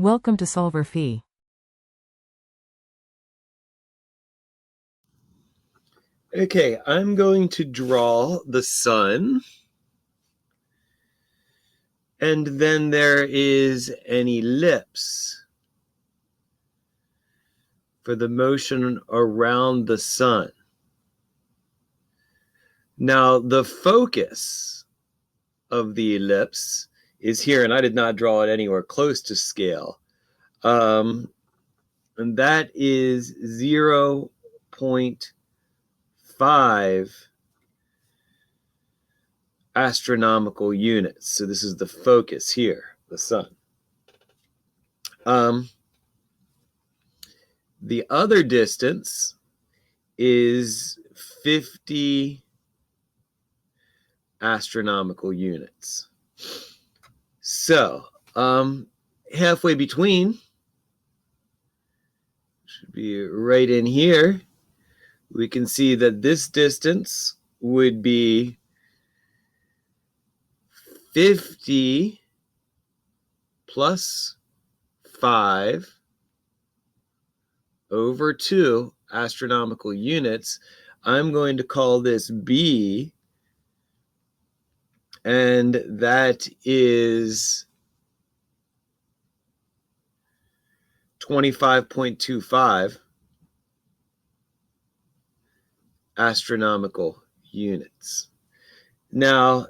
Welcome to solverfy. Okay, I'm going to draw the sun. And then there is an ellipse for the motion around the sun. Now, the focus of the ellipse is here, and I did not draw it anywhere close to scale. And that is 0.5 astronomical units. So this is the focus here, the sun. The other distance is 50 astronomical units. So, halfway between should be right in here. We can see that this distance would be 50 plus 5 over 2 astronomical units. I'm going to call this B, and that is 25.25 astronomical units. Now,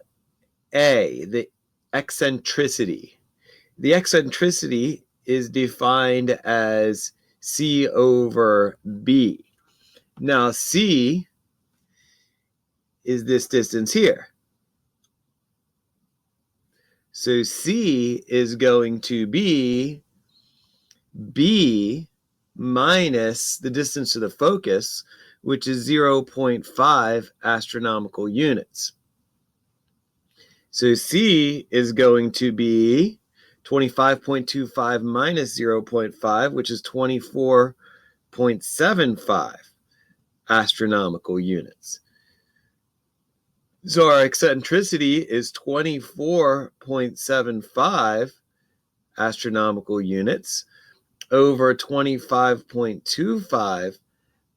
A, the eccentricity. The eccentricity is defined as C over B. Now, C is this distance here. So C is going to be B minus the distance to the focus, which is 0.5 astronomical units. So C is going to be 25.25 minus 0.5, which is 24.75 astronomical units. So our eccentricity is 24.75 astronomical units over 25.25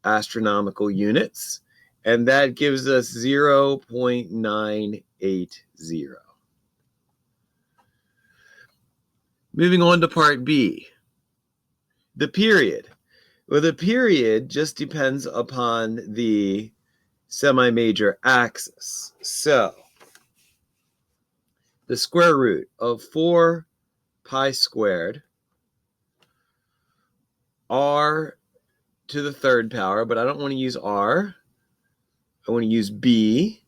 astronomical units, and that gives us 0.980. Moving on to part B, the period. Well, the period just depends upon the semi-major axis. So, the square root of 4 pi squared r to the third power, but I don't want to use r. I want to use b.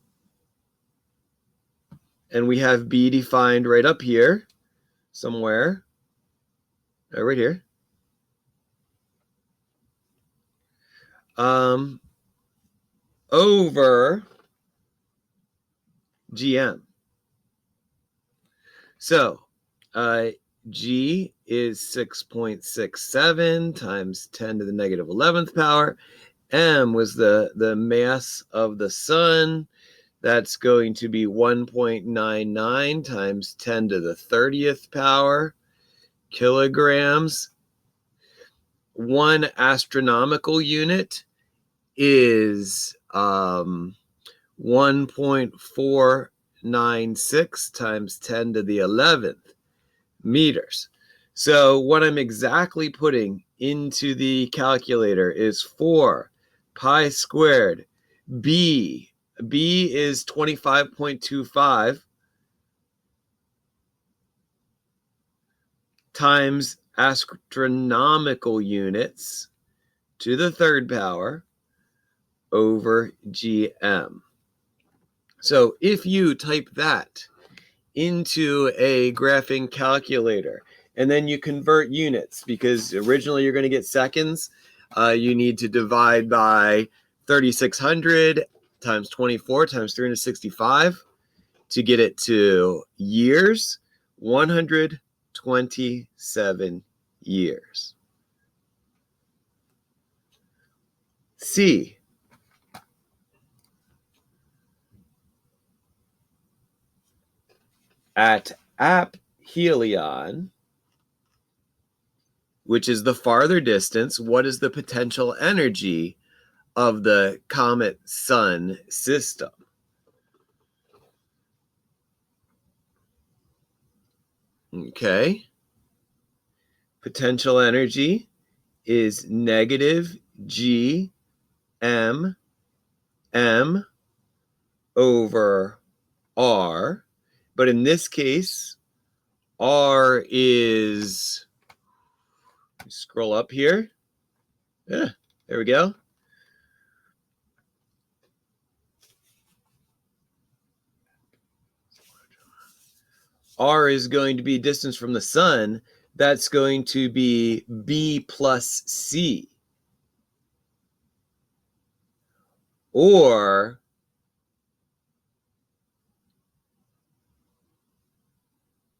And we have b defined right up here somewhere. Right here. Over gm. So, g is 6.67 times 10 to the negative 11th power. M was the mass of the sun. That's going to be 1.99 times 10 to the 30th power kilograms. 1 astronomical unit is 1.496 times 10 to the 11th meters. So what I'm exactly putting into the calculator is 4 pi squared b. B is 25.25 times astronomical units to the third power over gm. So if you type that into a graphing calculator and then you convert units, because originally you're going to get seconds, you need to divide by 3600 times 24 times 365 to get it to years. 127 years. C. At aphelion, which is the farther distance, what is the potential energy of the comet-Sun system? Okay. Potential energy is negative G m m over r. But in this case, r is, scroll up here. Yeah, there we go. R is going to be distance from the sun. That's going to be B plus C. Or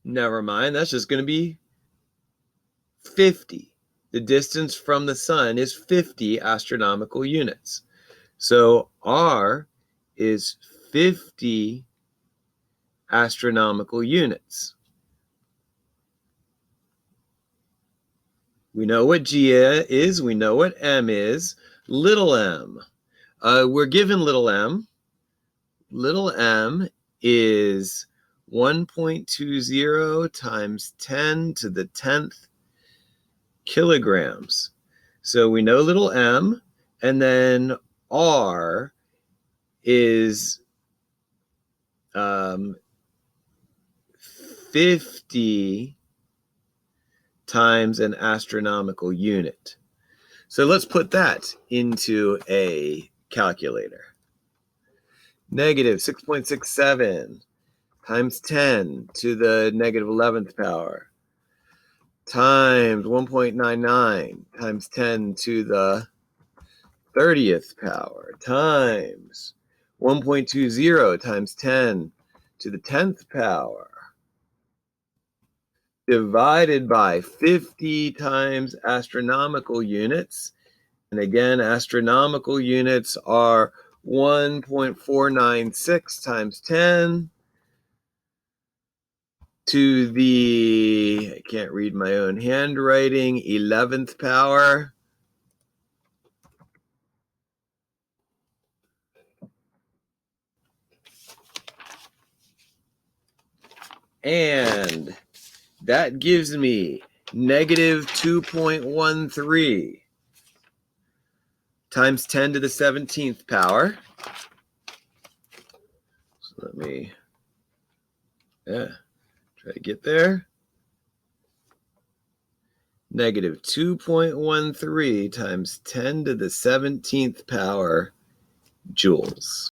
never mind, that's just going to be 50. The distance from the sun is 50 astronomical units. So R is 50 astronomical units. We know what G is. We know what M is. Little m. We're given little m. Little m is 1.20 times 10 to the 10th kilograms. So we know little m, and then R is 50 times an astronomical unit. So let's put that into a calculator. Negative 6.67 times 10 to the negative 11th power times 1.99 times 10 to the 30th power times 1.20 times 10 to the 10th power divided by 50 times astronomical units. And again, astronomical units are 1.496 times 10 to the, I can't read my own handwriting, 11th power. And that gives me negative 2.13 times 10 to the 17th power. So let me, try to get there. Negative 2.13 times 10 to the 17th power joules.